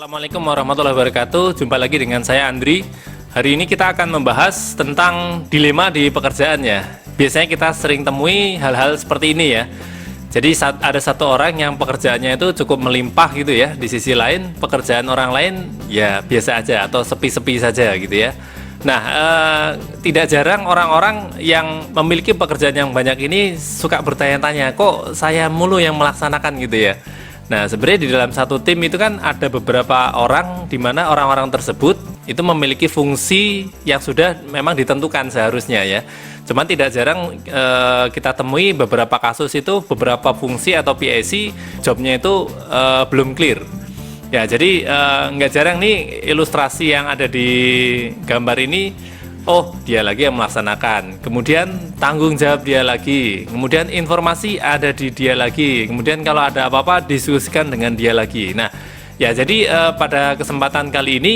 Assalamualaikum warahmatullahi wabarakatuh. Jumpa lagi dengan saya Andri. Hari ini kita akan membahas tentang dilema di pekerjaan ya. Biasanya kita sering temui hal-hal seperti ini ya. Jadi ada satu orang yang pekerjaannya itu cukup melimpah gitu ya. Di sisi lain pekerjaan orang lain ya biasa aja atau sepi-sepi saja gitu ya. Nah, tidak jarang orang-orang yang memiliki pekerjaan yang banyak ini suka bertanya-tanya, kok saya mulu yang melaksanakan gitu ya. Nah, sebenarnya di dalam satu tim itu kan ada beberapa orang di mana orang-orang tersebut itu memiliki fungsi yang sudah memang ditentukan seharusnya ya. Cuman tidak jarang kita temui beberapa kasus itu beberapa fungsi atau PAC jobnya itu belum clear. Ya, jadi nggak jarang nih ilustrasi yang ada di gambar ini. Oh, dia lagi yang melaksanakan. Kemudian tanggung jawab dia lagi. Kemudian informasi ada di dia lagi. Kemudian kalau ada apa-apa diskusikan dengan dia lagi. Nah, ya jadi pada kesempatan kali ini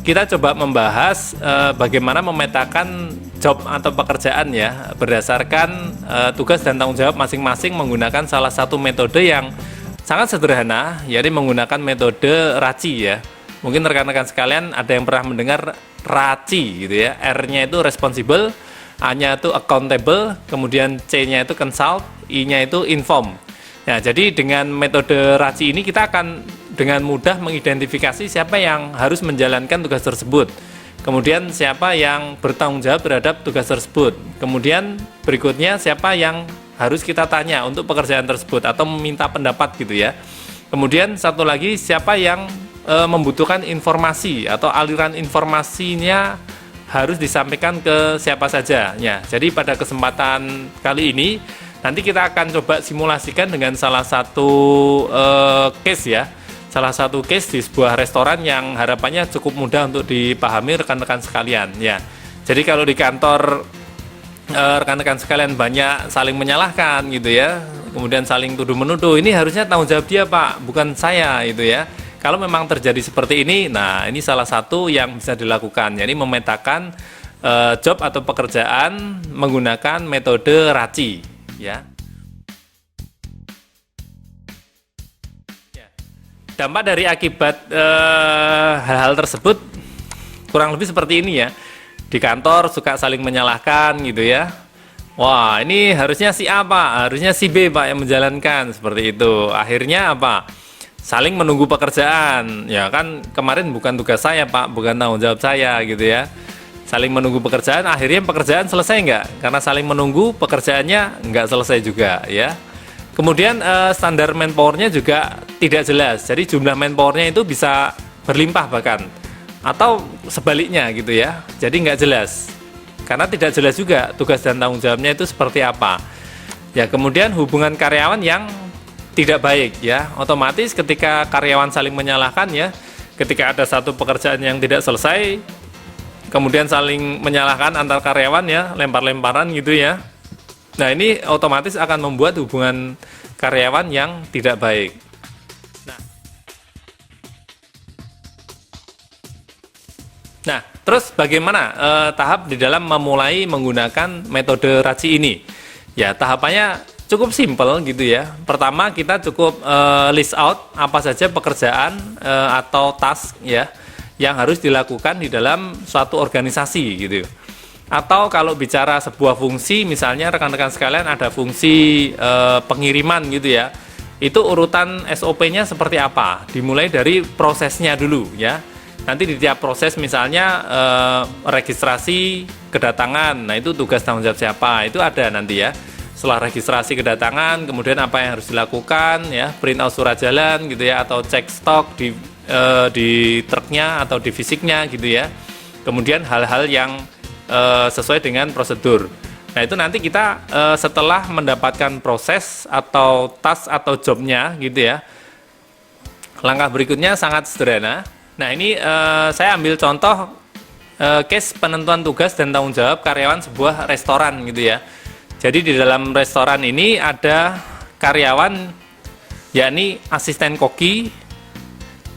kita coba membahas bagaimana memetakan job atau pekerjaan ya berdasarkan tugas dan tanggung jawab masing-masing menggunakan salah satu metode yang sangat sederhana, yaitu menggunakan metode RACI ya. Mungkin rekan-rekan sekalian ada yang pernah mendengar RACI gitu ya. R-nya itu responsible, A-nya itu accountable, kemudian C-nya itu consult, I-nya itu inform. Nah, jadi dengan metode RACI ini kita akan dengan mudah mengidentifikasi siapa yang harus menjalankan tugas tersebut. Kemudian siapa yang bertanggung jawab terhadap tugas tersebut. Kemudian berikutnya siapa yang harus kita tanya untuk pekerjaan tersebut atau meminta pendapat gitu ya. Kemudian satu lagi siapa yang membutuhkan informasi atau aliran informasinya harus disampaikan ke siapa saja ya. Jadi pada kesempatan kali ini nanti kita akan coba simulasikan dengan salah satu case ya. Salah satu case di sebuah restoran yang harapannya cukup mudah untuk dipahami rekan-rekan sekalian ya. Jadi kalau di kantor rekan-rekan sekalian banyak saling menyalahkan gitu ya, kemudian saling tuduh-menuduh, ini harusnya tanggung jawab dia Pak, bukan saya itu ya. Kalau memang terjadi seperti ini, nah ini salah satu yang bisa dilakukan, jadi memetakan job atau pekerjaan menggunakan metode RACI ya. Dampak dari akibat hal-hal tersebut kurang lebih seperti ini ya. Di kantor suka saling menyalahkan gitu ya. Wah, ini harusnya si A Pak, harusnya si B Pak yang menjalankan, seperti itu. Akhirnya apa? Saling menunggu pekerjaan. Ya kan kemarin bukan tugas saya Pak, bukan tanggung jawab saya gitu ya. Saling menunggu pekerjaan, akhirnya pekerjaan selesai nggak? Karena saling menunggu pekerjaannya nggak selesai juga ya. Kemudian standar manpowernya juga tidak jelas. Jadi jumlah manpowernya itu bisa berlimpah bahkan. Atau sebaliknya gitu ya, jadi nggak jelas karena tidak jelas juga tugas dan tanggung jawabnya itu seperti apa ya. Kemudian hubungan karyawan yang tidak baik ya, otomatis ketika karyawan saling menyalahkan ya, ketika ada satu pekerjaan yang tidak selesai kemudian saling menyalahkan antar karyawan ya, lempar-lemparan gitu ya. Nah, ini otomatis akan membuat hubungan karyawan yang tidak baik. Nah, terus bagaimana tahap di dalam memulai menggunakan metode RACI ini? Ya, tahapannya cukup simpel gitu ya. Pertama, kita cukup list out apa saja pekerjaan atau task ya yang harus dilakukan di dalam suatu organisasi gitu. Atau kalau bicara sebuah fungsi, misalnya rekan-rekan sekalian ada fungsi pengiriman gitu ya. Itu urutan SOP-nya seperti apa? Dimulai dari prosesnya dulu ya. Nanti di tiap proses misalnya registrasi kedatangan, nah itu tugas tanggung jawab siapa, itu ada nanti ya. Setelah registrasi kedatangan, kemudian apa yang harus dilakukan ya, print out surat jalan gitu ya, atau cek stok di truknya atau di fisiknya gitu ya. Kemudian hal-hal yang sesuai dengan prosedur. Nah itu nanti kita setelah mendapatkan proses atau task atau jobnya gitu ya. Langkah berikutnya sangat sederhana. Nah ini saya ambil contoh case penentuan tugas dan tanggung jawab karyawan sebuah restoran gitu ya. Jadi di dalam restoran ini ada karyawan yakni asisten koki,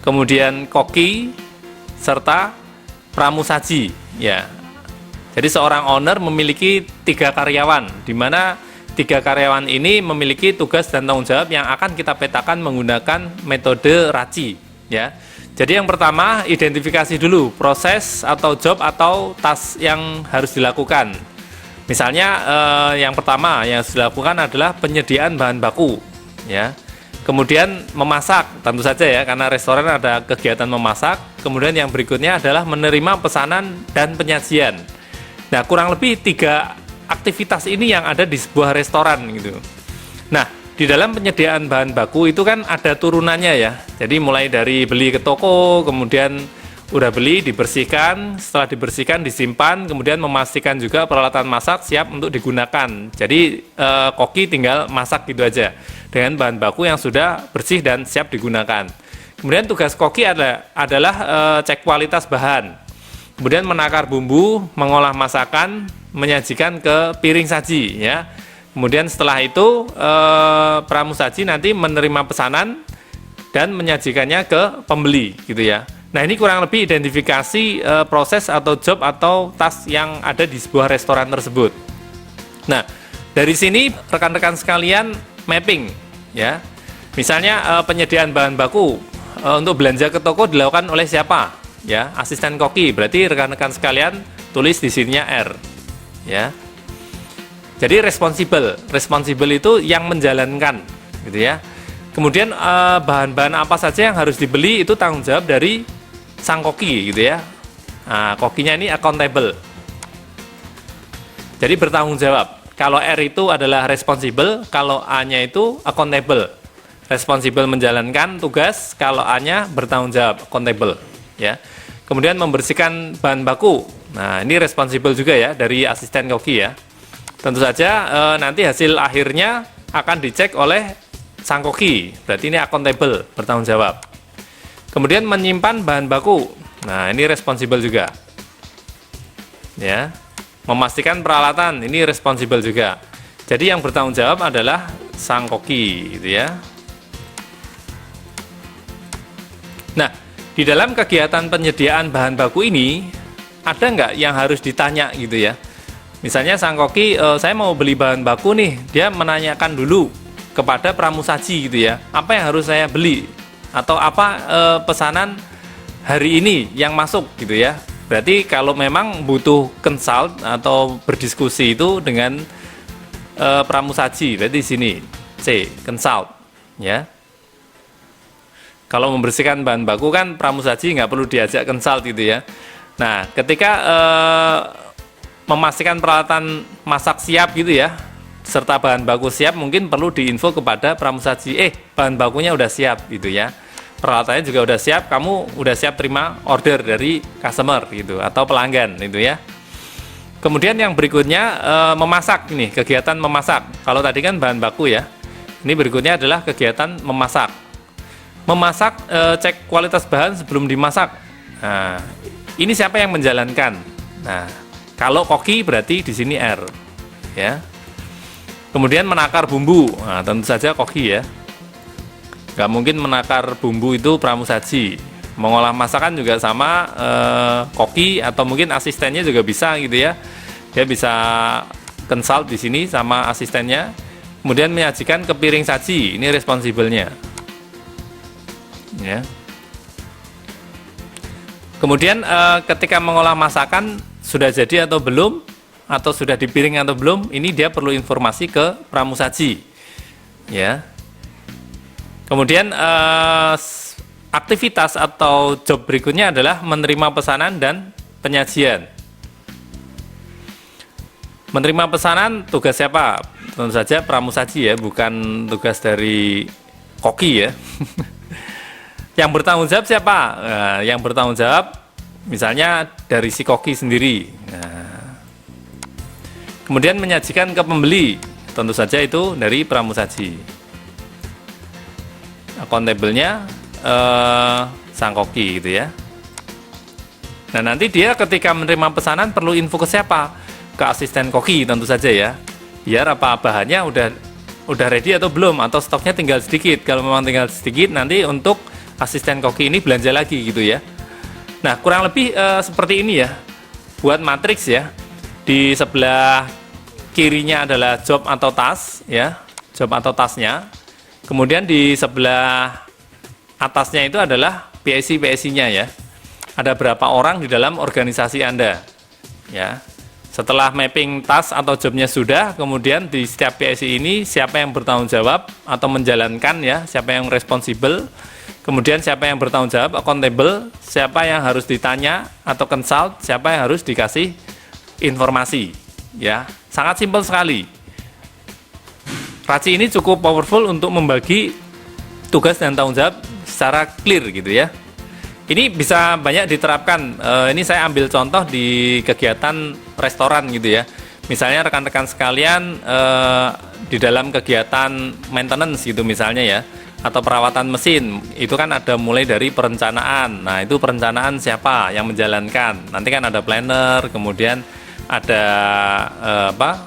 kemudian koki, serta pramusaji ya. Jadi seorang owner memiliki 3 karyawan, di mana 3 karyawan ini memiliki tugas dan tanggung jawab yang akan kita petakan menggunakan metode RACI ya. Jadi yang pertama, identifikasi dulu proses atau job atau task yang harus dilakukan. Misalnya yang pertama yang harus dilakukan adalah penyediaan bahan baku, ya. Kemudian memasak, tentu saja ya, karena restoran ada kegiatan memasak. Kemudian yang berikutnya adalah menerima pesanan dan penyajian. Nah, kurang lebih 3 aktivitas ini yang ada di sebuah restoran gitu. Nah, di dalam penyediaan bahan baku itu kan ada turunannya ya. Jadi mulai dari beli ke toko, kemudian udah beli, dibersihkan, setelah dibersihkan disimpan, kemudian memastikan juga peralatan masak siap untuk digunakan. Jadi koki tinggal masak gitu aja dengan bahan baku yang sudah bersih dan siap digunakan. Kemudian tugas koki adalah cek kualitas bahan, kemudian menakar bumbu, mengolah masakan, menyajikan ke piring saji ya. Kemudian setelah itu pramusaji nanti menerima pesanan dan menyajikannya ke pembeli gitu ya. Nah, ini kurang lebih identifikasi proses atau job atau task yang ada di sebuah restoran tersebut. Nah, dari sini rekan-rekan sekalian mapping ya. Misalnya penyediaan bahan baku untuk belanja ke toko dilakukan oleh siapa? Ya, asisten koki. Berarti rekan-rekan sekalian tulis di sininya R. Ya. Jadi responsible itu yang menjalankan gitu ya. Kemudian bahan-bahan apa saja yang harus dibeli itu tanggung jawab dari sang koki gitu ya. Nah, kokinya ini accountable. Jadi bertanggung jawab. Kalau R itu adalah responsible, kalau A-nya itu accountable. Responsible menjalankan tugas, kalau A-nya bertanggung jawab, accountable ya. Kemudian membersihkan bahan baku. Nah, ini responsible juga ya dari asisten koki ya. Tentu saja nanti hasil akhirnya akan dicek oleh sang koki. Berarti ini accountable, bertanggung jawab. Kemudian menyimpan bahan baku. Nah, ini responsible juga. Ya. Memastikan peralatan, ini responsible juga. Jadi yang bertanggung jawab adalah sang koki gitu ya. Nah, di dalam kegiatan penyediaan bahan baku ini ada nggak yang harus ditanya gitu ya? Misalnya sang koki, saya mau beli bahan baku nih, dia menanyakan dulu kepada pramusaji gitu ya, apa yang harus saya beli atau apa pesanan hari ini yang masuk gitu ya. Berarti kalau memang butuh consult atau berdiskusi itu dengan pramusaji, berarti di sini C, consult ya. Kalau membersihkan bahan baku kan pramusaji nggak perlu diajak consult gitu ya. Nah, ketika memastikan peralatan masak siap gitu ya, serta bahan baku siap, mungkin perlu diinfo kepada pramusaji, bahan bakunya udah siap gitu ya, peralatannya juga udah siap, kamu udah siap terima order dari customer gitu atau pelanggan gitu ya. Kemudian yang berikutnya memasak, ini kegiatan memasak. Kalau tadi kan bahan baku ya, ini berikutnya adalah kegiatan memasak. Memasak, cek kualitas bahan sebelum dimasak. Nah, ini siapa yang menjalankan? Nah, kalau koki berarti di sini R ya. Kemudian menakar bumbu, nah, tentu saja koki ya. Nggak mungkin menakar bumbu itu pramusaji. Mengolah masakan juga sama, koki atau mungkin asistennya juga bisa gitu ya. Dia bisa consult di sini sama asistennya. Kemudian menyajikan ke piring saji, ini responsible-nya. Ya. Kemudian ketika mengolah masakan sudah jadi atau belum, atau sudah di piring atau belum, ini dia perlu informasi ke pramusaji ya. Kemudian aktivitas atau job berikutnya adalah menerima pesanan dan penyajian. Menerima pesanan tugas siapa? Tentu saja pramusaji ya, bukan tugas dari koki ya. Yang bertanggung jawab siapa? Nah, yang bertanggung jawab misalnya dari si koki sendiri. Nah, kemudian menyajikan ke pembeli, tentu saja itu dari pramusaji. Accountable-nya sang koki gitu ya. Nah, nanti dia ketika menerima pesanan perlu info ke siapa? Ke asisten koki tentu saja ya. Biar apa bahannya udah ready atau belum, atau stoknya tinggal sedikit. Kalau memang tinggal sedikit, nanti untuk asisten koki ini belanja lagi gitu ya. Nah, kurang lebih seperti ini ya. Buat matriks ya. Di sebelah kirinya adalah job atau task ya, job atau tasknya. Kemudian di sebelah atasnya itu adalah PSI-PSI-nya ya. Ada berapa orang di dalam organisasi Anda. Ya. Setelah mapping task atau jobnya sudah, kemudian di setiap PSI ini siapa yang bertanggung jawab atau menjalankan ya, siapa yang responsible, kemudian siapa yang bertanggung jawab, accountable, siapa yang harus ditanya atau consult, siapa yang harus dikasih informasi. Ya, sangat simpel sekali. RACI ini cukup powerful untuk membagi tugas dan tanggung jawab secara clear gitu ya. Ini bisa banyak diterapkan. Ini saya ambil contoh di kegiatan restoran gitu ya. Misalnya rekan-rekan sekalian di dalam kegiatan maintenance gitu misalnya ya, atau perawatan mesin, itu kan ada mulai dari perencanaan. Nah, itu perencanaan siapa yang menjalankan? Nanti kan ada planner, kemudian ada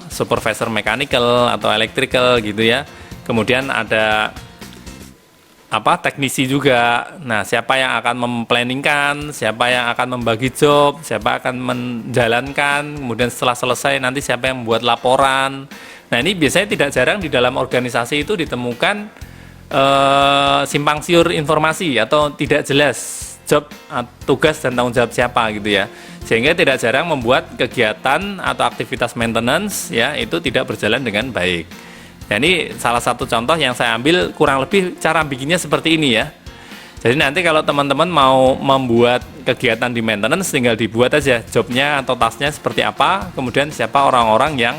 supervisor mechanical atau electrical gitu ya. Kemudian ada teknisi juga. Nah, siapa yang akan memplanningkan, siapa yang akan membagi job, siapa akan menjalankan, kemudian setelah selesai nanti siapa yang membuat laporan. Nah, ini biasanya tidak jarang di dalam organisasi itu ditemukan simpang siur informasi atau tidak jelas job, tugas dan tanggung jawab siapa gitu ya. Sehingga tidak jarang membuat kegiatan atau aktivitas maintenance ya itu tidak berjalan dengan baik. Nah, ini salah satu contoh yang saya ambil, kurang lebih cara bikinnya seperti ini ya. Jadi nanti kalau teman-teman mau membuat kegiatan di maintenance, tinggal dibuat aja jobnya atau tasknya seperti apa, kemudian siapa orang-orang yang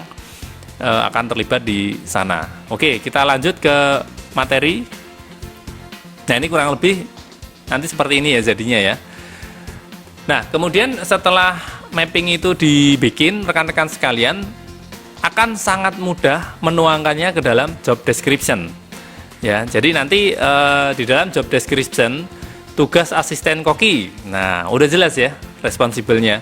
akan terlibat di sana. Oke, kita lanjut ke materi. Nah, ini kurang lebih nanti seperti ini ya jadinya ya. Nah, kemudian setelah mapping itu dibikin, rekan-rekan sekalian akan sangat mudah menuangkannya ke dalam job description. Ya, jadi nanti di dalam job description tugas asisten koki. Nah, udah jelas ya responsible-nya.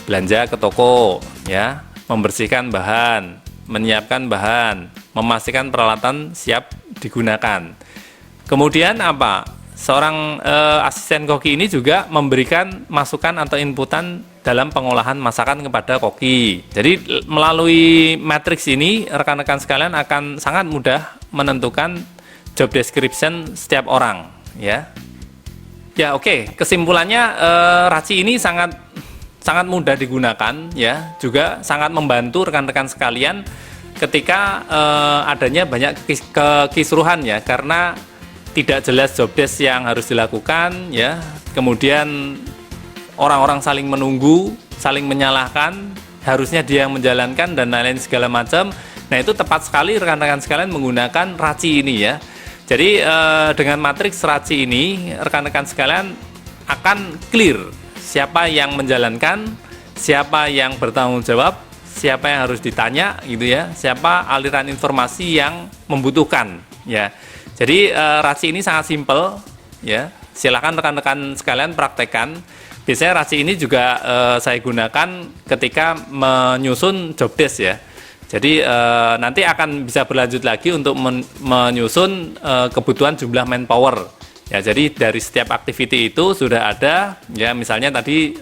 Belanja ke toko, ya, membersihkan bahan, menyiapkan bahan, memastikan peralatan siap digunakan. Kemudian apa? Seorang asisten koki ini juga memberikan masukan atau inputan dalam pengolahan masakan kepada koki. Jadi melalui matriks ini rekan-rekan sekalian akan sangat mudah menentukan job description setiap orang, ya. Ya, oke. Kesimpulannya RACI ini sangat mudah digunakan, ya. Juga sangat membantu rekan-rekan sekalian ketika adanya banyak kekisruhan ya, karena tidak jelas job desk yang harus dilakukan, ya. Kemudian orang-orang saling menunggu, saling menyalahkan, harusnya dia yang menjalankan dan lain-lain segala macam. Nah, itu tepat sekali rekan-rekan sekalian menggunakan RACI ini ya. Jadi dengan matriks RACI ini rekan-rekan sekalian akan clear siapa yang menjalankan, siapa yang bertanggung jawab, siapa yang harus ditanya gitu ya, siapa aliran informasi yang membutuhkan ya. Jadi RACI ini sangat simpel ya. Silakan rekan-rekan sekalian praktekkan. Biasanya RACI ini juga saya gunakan ketika menyusun job desk ya. Jadi nanti akan bisa berlanjut lagi untuk menyusun kebutuhan jumlah manpower. Ya, jadi dari setiap activity itu sudah ada ya, misalnya tadi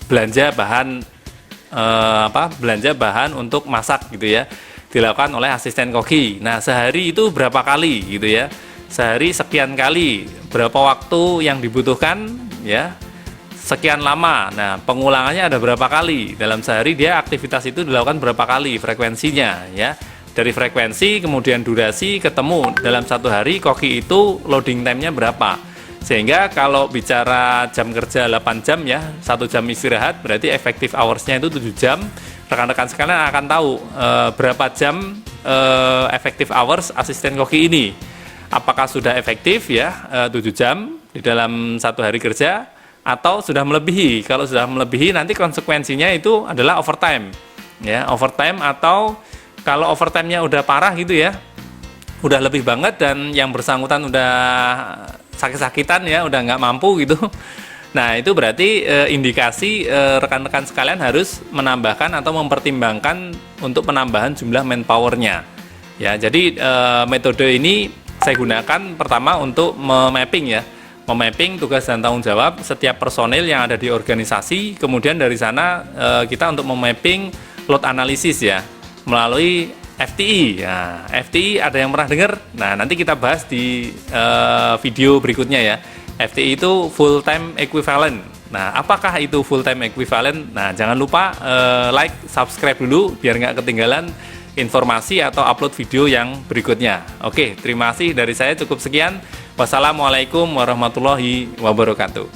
belanja bahan untuk masak gitu ya, dilakukan oleh asisten koki. Nah, sehari itu berapa kali gitu ya? Sehari sekian kali, berapa waktu yang dibutuhkan ya? Sekian lama. Nah, pengulangannya ada berapa kali? Dalam sehari dia aktivitas itu dilakukan berapa kali, frekuensinya ya. Dari frekuensi kemudian durasi ketemu dalam satu hari koki itu loading time-nya berapa. Sehingga kalau bicara jam kerja 8 jam ya, 1 jam istirahat, berarti effective hours-nya itu 7 jam. Rekan-rekan sekalian akan tahu berapa jam effective hours asisten koki ini. Apakah sudah efektif ya 7 jam di dalam satu hari kerja, atau sudah melebihi. Kalau sudah melebihi nanti konsekuensinya itu adalah overtime ya, overtime, atau kalau overtime-nya udah parah gitu ya, udah lebih banget dan yang bersangkutan udah sakit-sakitan ya, udah nggak mampu gitu. Nah, itu berarti indikasi rekan-rekan sekalian harus menambahkan atau mempertimbangkan untuk penambahan jumlah manpower-nya ya. Jadi metode ini saya gunakan pertama untuk memapping ya, memapping tugas dan tanggung jawab setiap personil yang ada di organisasi. Kemudian dari sana kita untuk memapping load analysis ya melalui FTI. Ya, FTI ada yang pernah dengar? Nah, nanti kita bahas di video berikutnya ya. FTE itu full time equivalent. Nah, apakah itu full time equivalent? Nah, jangan lupa like, subscribe dulu biar nggak ketinggalan informasi atau upload video yang berikutnya. Oke, terima kasih dari saya, cukup sekian. Wassalamualaikum warahmatullahi wabarakatuh.